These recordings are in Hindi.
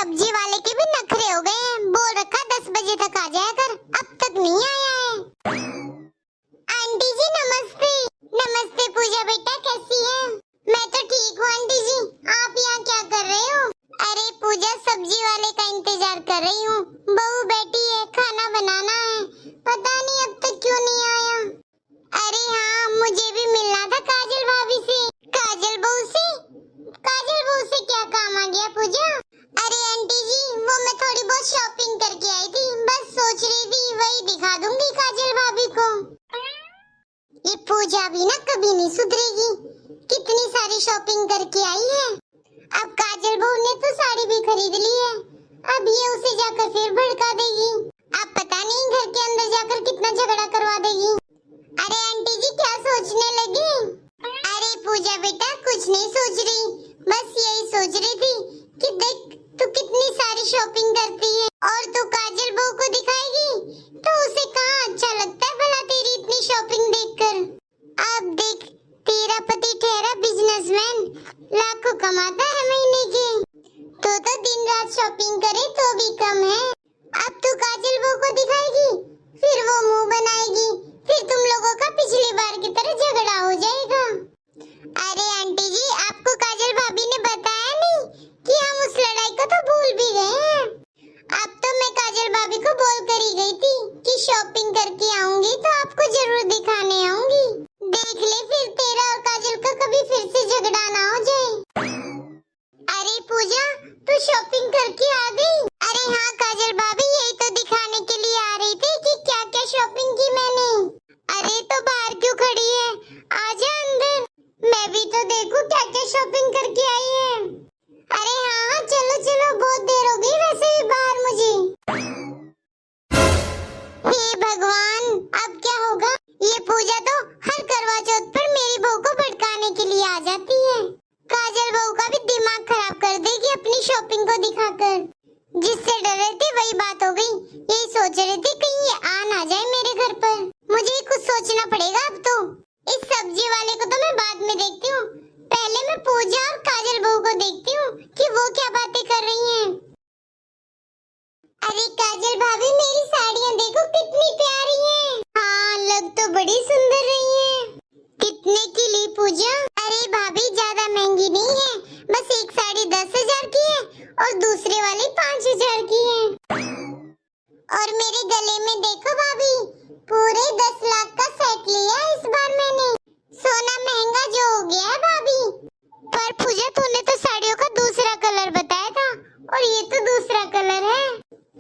सब्जी वाले के भी नखरे हो गए हैं। बोल रखा 10 बजे तक आ जाया कर, अब तक नहीं आया है। आंटी जी नमस्ते। नमस्ते पूजा बेटा, कैसी हैं? मैं तो ठीक हूँ आंटी जी, आप यहाँ क्या कर रहे हो? अरे पूजा, सब्जी वाले का इंतजार कर रही हूँ। बहू बैठी है, खाना बनाना है, पता नहीं अब तक क्यों नहीं आया। अरे हाँ, मुझे भी मिलना था काजल भाभी से। काजल बहू से? काजल बहू से क्या काम आ गया पूजा? अरे आंटी जी, वो मैं थोड़ी बहुत शॉपिंग करके आई थी, बस सोच रही थी वही दिखा दूंगी काजल भाभी को। ये पूजा भी ना कभी नहीं सुधरेगी, कितनी सारी शॉपिंग करके आई है। अब काजल बहू ने तो साड़ी भी खरीद ली है, अब ये उसे जाकर फिर भड़का देगी। अब पता नहीं घर के अंदर जाकर कितना झगड़ा करवा देगी। अरे आंटी जी क्या सोचने लगी? अरे पूजा बेटा कुछ नहीं सोच रही, बस यही सोच रही थी कि देख तू कितनी सारी शॉपिंग करती है और तू काजल बहू को दिखाएगी तो उसे कहाँ अच्छा लगता है भला तेरी इतनी शॉपिंग देखकर। अब देख, तेरा पति ठहरा बिजनेसमैन, लाखों कमाता है महीने के, तो दिन रात शॉपिंग करे तो भी कम है। अब तू काजल बहू को दिखाएगी, फिर वो मुंह बनाएगी, फिर तुम लोगों का पिछली बार की तरह झगड़ा हो जाएगा। अरे आंटी जी, आपको काजल भाभी ने बताया नहीं कि हम उस लड़ाई को तो भूल भी गए हैं। अब तो मैं काजल भाभी को बोल कर ही गई थी कि शॉपिंग करके आऊंगी तो आपको जरूर दिखाने आऊंगी। देख ले फिर तेरा और काजल का कभी फिर से झगड़ा ना हो जाए। अरे पूजा, तू शॉपिंग करके आ गई? अरे हाँ काजल भाभी, यही तो दिखाने के लिए आ रही थी कि क्या क्या शॉपिंग की मैंने। अरे तो बाहर क्यों खड़ी है, आजा अंदर, मैं भी तो देखूं क्या क्या शॉपिंग करके आई है। अरे हाँ चलो चलो, बहुत देर हो गई वैसे भी बाहर मुझे। हे भगवान, अब क्या होगा? ये पूजा तो हर करवा चौथ पर मेरी बहू को भड़काने के लिए आ जाती है। काजल बहू का भी दिमाग खराब कर देगी अपनी शॉपिंग को दिखाकर। जिससे डर रही थी वही बात हो गई, यही सोच रही थी कहीं ये आ ना जाए मेरे घर पर। मुझे कुछ सोचना पड़ेगा अब तो। इस सब्जी वाले को तो मैं बाद में देखती हूँ, पहले मैं पूजा और काजल बहू को देखती हूँ कि वो क्या बातें कर रही हैं। अरे काजल भाभी, मेरी साड़ियाँ देखो कितनी प्यारी हैं। हाँ, लग तो बड़ी सुंदर रही हैं। कितने की ली पूजा? अरे भाभी ज्यादा महंगी नहीं है, बस एक साड़ी 10,000 की है और दूसरी वाली 5,000 की है। और मेरे गले में देखो भाभी, पूरे 10 लाख का सेट लिया इस बार मैंने। सोना महंगा जो हो गया है भाभी। पर पूजा, तूने तो साड़ियों का दूसरा कलर बताया था और ये तो दूसरा कलर है।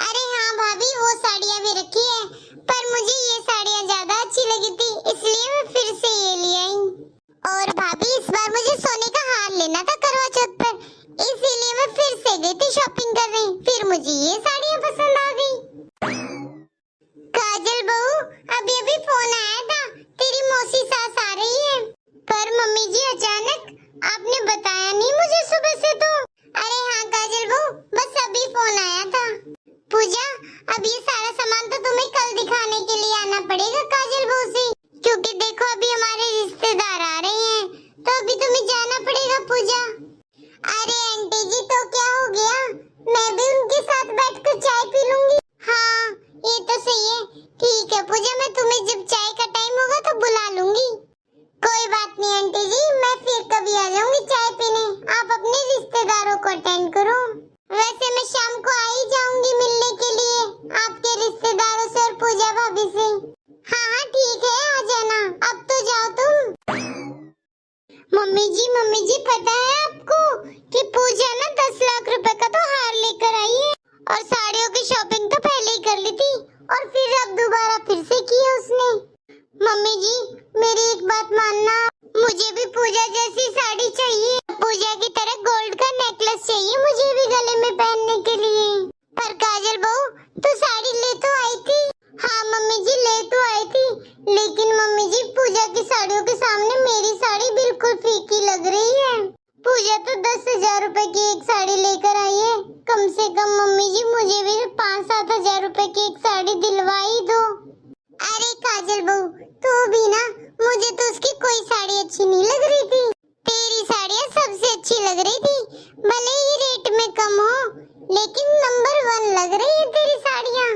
अरे हाँ भाभी, वो साड़ियाँ भी रखी है, पर मुझे ये साड़ियाँ ज्यादा अच्छी लगी थी, इसलिए मैं फिर से ये ले आई। और भाभी, इस बार मुझे सोने का हार लेना था करवा चौथ पर, इसीलिए मैं फिर से गई थी शॉपिंग करने, फिर मुझे ये साड़ियाँ पसंद आ गई। काजल बहू, अभी अभी फोन आया था, तेरी मौसी सास आ रही है। पर मम्मी जी अचानक, आपने बताया नहीं मुझे सुबह से तो। अरे हाँ काजल बहू, बस अभी फोन आया था। पूजा, अब ये सारा सामान तो तुम्हें कल दिखाने के लिए आना पड़ेगा काजल बहू से, क्योंकि देखो अभी हमारे रिश्तेदार आ रहे हैं, तो अभी तुम्हें जाना पड़ेगा पूजा। अरे आंटी जी, तो क्या हो गया, मैं भी उनके साथ बैठकर चाय पी लूंगी। हाँ ये तो सही है, ठीक है पूजा, मैं तुम्हें जब चाय का टाइम होगा तो बुला लूंगी। कोई बात नहीं आंटी जी, मैं फिर कभी आ जाऊंगी चाय पीने, आप अपने रिश्तेदारों को अटेंड करो। वैसे मैं शाम को आ ही जाऊंगी मिलने के लिए आपके रिश्तेदारों से और पूजा भाभी से। हाँ हाँ ठीक है, आ जाना, अब तो जाओ तुम। मम्मी जी पता है आपको कि पूजा ना 10 लाख रुपए का तो हार लेकर आई है, और साड़ियों की शॉपिंग तो पहले ही कर ली थी और फिर अब दोबारा फिर से की है उसने। मम्मी जी मेरी एक बात मानना, मुझे भी पूजा जैसी साड़ी चाहिए, पूजा की तरह गोल्ड का नेकलेस चाहिए मुझे भी गले में पहनने के लिए। पर काजल बहू, तू साड़ी ले तो आई थी। हाँ मम्मी जी, ले तो आई थी, लेकिन मम्मी जी पूजा की साड़ियों के सामने मेरी साड़ी बिल्कुल फीकी लग रही है। पूजा तो 10,000 रुपए की एक साड़ी लेकर आई है, कम से कम मम्मी जी मुझे भी 5-7 हजार रुपए की एक साड़ी दिलवा ही दो। अरे काजल बहू, तू भी ना, मुझे तो उसकी कोई साड़ी अच्छी नहीं लग रही थी, तेरी साड़ियाँ सबसे अच्छी लग रही थी, भले ही रेट में कम हो, लेकिन नंबर 1 लग रही है तेरी साड़ियाँ।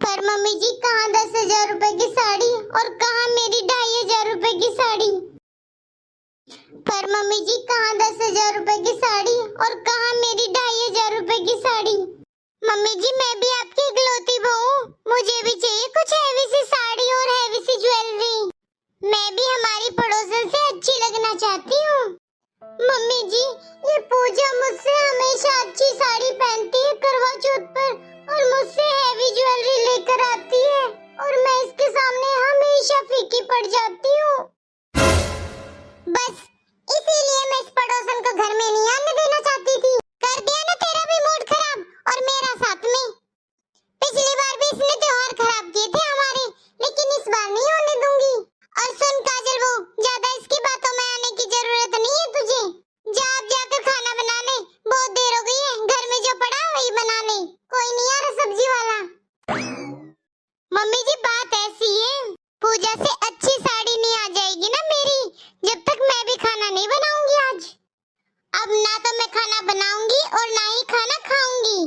पर मम्मी जी कहाँ 10,000 रुपए की साड़ी और कहाँ मेरी 2,500 रुपए की साड़ी। पर मम्मी जी कहाँ 10,000 रुपए की साड़ी और कहाँ मेरी 2,500 रुपए की साड़ी। मम्मी जी मैं भी आपकी इकलौती बहू हूँ, मुझे भी चाहिए कुछ हैवी सी साड़ी और हैवी सी ज्वेलरी। मैं भी हमारी पड़ोसन से अच्छी लगना चाहती हूँ। मम्मी जी ये पूजा मुझसे हमेशा अच्छी साड़ी पहनती है करवा चौथ पर और मुझसे हैवी ज्वेलरी लेकर आती है और मैं इसके सामने हमेशा फीकी पड़ जाती हूँ। बस इसीलिए मैं इस पड़ोसन को घर में नहीं आने देना चाहती थी। कर दिया ना तेरा भी मूड खराब और मेरा साथ में। पिछली बार भी इसने त्योहार खराब किए थे हमारे, लेकिन इस बार नहीं होने दूंगी। और सुन काजल वो ज्यादा इसकी बातों में आने की जरूरत नहीं है तुझे। जा अब जाकर खाना बना ले, बहुत देर हो गई है, घर में जो पड़ा वही बना ले, कोई नहीं आ रहा सब्जी वाला। मम्मी जी बात ऐसी है, पूजा से अच्छी साड़ी नहीं आ जाएगी ना मेरी जब तक मैं भी खाना नहीं बनाऊंगी आज। अब ना तो मैं खाना बनाऊंगी और ना ही खाना खाऊंगी।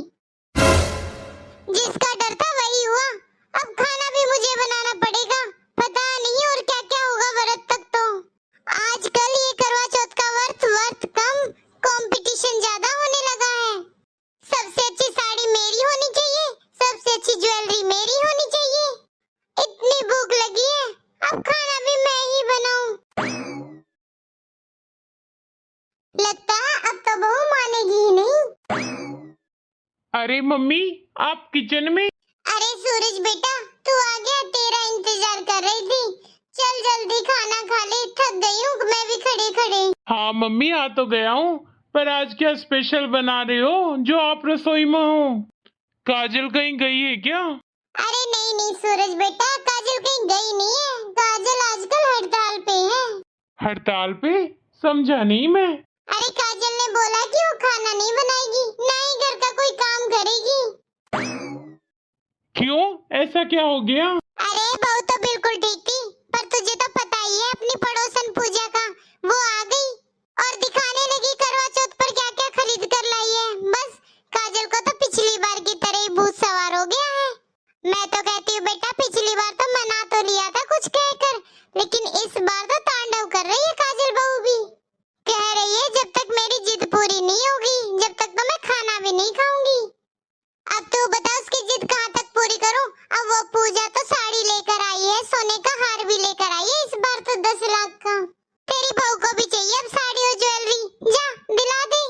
जिसका डर था वही हुआ, अब खाना भी मुझे बनाना पड़ेगा। पता नहीं और क्या क्या होगा व्रत तक। तो आजकल ये करवा चौथ का व्रत कम, कंपटीशन ज्यादा होने लगा है। सबसे अच्छी साड़ी मेरी होनी चाहिए, सबसे अच्छी ज्वेलरी मेरी होनी चाहिए। इतनी भूख लगी है, अब खाना भी मैं ही बनाऊं। लगता है अब तो बहू मानेगी ही नहीं। अरे मम्मी आप किचन में? अरे सूरज बेटा तू आ गया, तेरा इंतजार कर रही थी। चल जल्दी खाना खा ले, थक गई हूँ मैं भी खड़े खड़े। हाँ मम्मी आ तो गया हूँ, पर आज क्या स्पेशल बना रहे हो जो आप रसोई में हो? काजल कहीं गई है क्या? अरे नहीं नहीं सूरज बेटा, काजल कहीं गई नहीं है। काजल आजकल हड़ताल पे है। हड़ताल पे? समझा नहीं मैं। अरे काजल ने बोला कि वो खाना नहीं बनाएगी, ना ही घर का कोई काम करेगी। क्यों, ऐसा क्या हो गया? अरे बहू तो बिल्कुल ठीक थी, पर तुझे तो पता ही है अपनी पड़ोसन पूजा का। वो आ गई और दिखाने लगी करवा चौथ पर क्या क्या खरीद कर लाई है। बस काजल को तो पिछली बार की तरह ही भूत सवार हो गया है। मैं तो कहती हूँ बेटा पिछली बार तो मना तो लिया था कुछ कहकर, लेकिन इस बार तो तांडव कर रही है काजल बहू भी। कह रही है जब तक मेरी जिद पूरी नहीं होगी जब तक तो मैं खाना भी नहीं खाऊंगी। अब तू बता उसकी जिद कहाँ तक पूरी करूं। अब वो पूजा तो साड़ी लेकर आई है, सोने का हार भी लेकर आई है, इस बार तो 10 लाख का। तेरी बहू को भी चाहिए अब साड़ी और ज्वेलरी, जा दिला दे।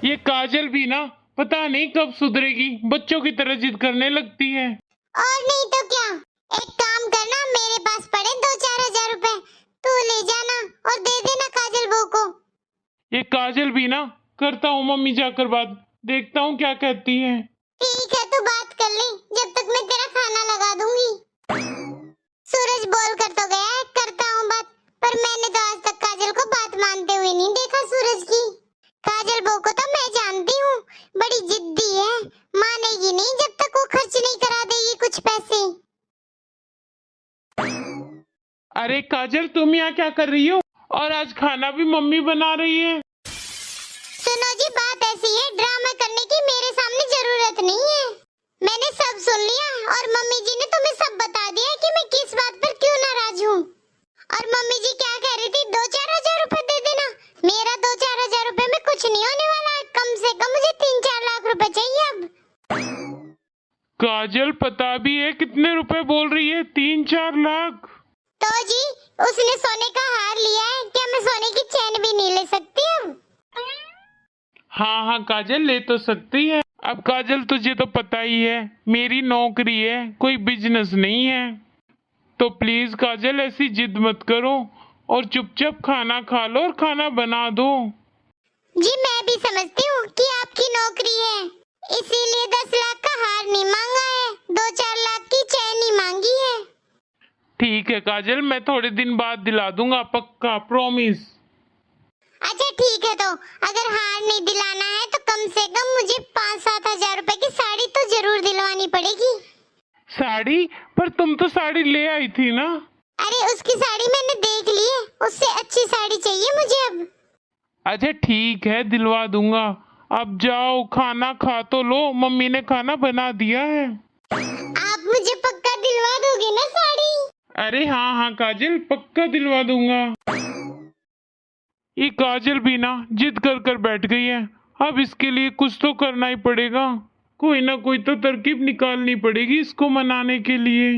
ये काजल भी ना पता नहीं कब सुधरेगी, बच्चों की तरह जिद करने लगती है। और नहीं तो क्या, एक काम करना, मेरे पास पड़े 2-4 हजार रुपए, तू ले जाना और दे देना काजल बहू को। ये काजल भी ना, करता हूँ मम्मी जाकर बात, देखता हूँ क्या कहती है। ठीक है तू बात कर ले, जब तक मैं तेरा खाना लगा दूंगी। सूरज बोल कर तो गया है करता हूँ बात, पर मैंने तो आज तक काजल को बात मानते हुए नहीं देखा सूरज की। काजल बहू को तो मैं जानती हूँ, बड़ी जिद्दी है, मानेगी नहीं जब तक वो खर्च नहीं करा देगी कुछ पैसे। अरे काजल तुम यहाँ क्या कर रही हो? और आज खाना भी मम्मी बना रही है। सुनो जी बात ऐसी है, ड्रामा करने की मेरे सामने जरूरत नहीं है। मैंने सब सुन लिया और मम्मी जी ने तुम्हें सब बता दिया कि मैं किस बात पर क्यों नाराज हूँ। और मम्मी जी क्या कह रही थी, 2-4 हजार रुपए दे देना। मेरा 2-4 हजार रुपए में कुछ नहीं होने वाला है, कम से कम मुझे 3-4 लाख रुपए चाहिए अब। काजल पता भी है कितने रुपए बोल रही है? 3-4 लाख? तो जी उसने सोने का हार लिया है, क्या मैं सोने की चैन भी नहीं ले सकती अब? हाँ हाँ काजल ले तो सकती है। अब काजल तुझे तो पता ही है मेरी नौकरी है, कोई बिजनेस नहीं है। तो प्लीज काजल ऐसी जिद मत करो और चुपचाप खाना खा लो और खाना बना दो। जी मैं भी समझती हूँ कि आपकी नौकरी है, इसीलिए 10 लाख का हार नहीं मांगा है, 2-4 लाख की चैन ही मांगी है। ठीक है काजल, मैं थोड़े दिन बाद दिला दूंगा पक्का, प्रॉमिस। अच्छा ठीक है, तो अगर हार नहीं दिलाना है तो कम से कम मुझे 5-7 हजार रुपए की साड़ी तो जरूर दिलवानी पड़ेगी। साड़ी? पर तुम तो साड़ी ले आई थी ना। अरे उसकी साड़ी मैंने देख ली है, उससे अच्छी साड़ी चाहिए मुझे अब। अच्छा ठीक है दिलवा दूंगा। अब जाओ खाना खा तो लो, मम्मी ने खाना बना दिया है। आप मुझे पक्का दिलवा दोगे ना साड़ी? अरे हाँ हाँ काजल, पक्का दिलवा दूंगा। ये काजल भी ना जिद कर कर बैठ गई है। अब इसके लिए कुछ तो करना ही पड़ेगा, कोई ना कोई तो तरकीब निकालनी पड़ेगी इसको मनाने के लिए।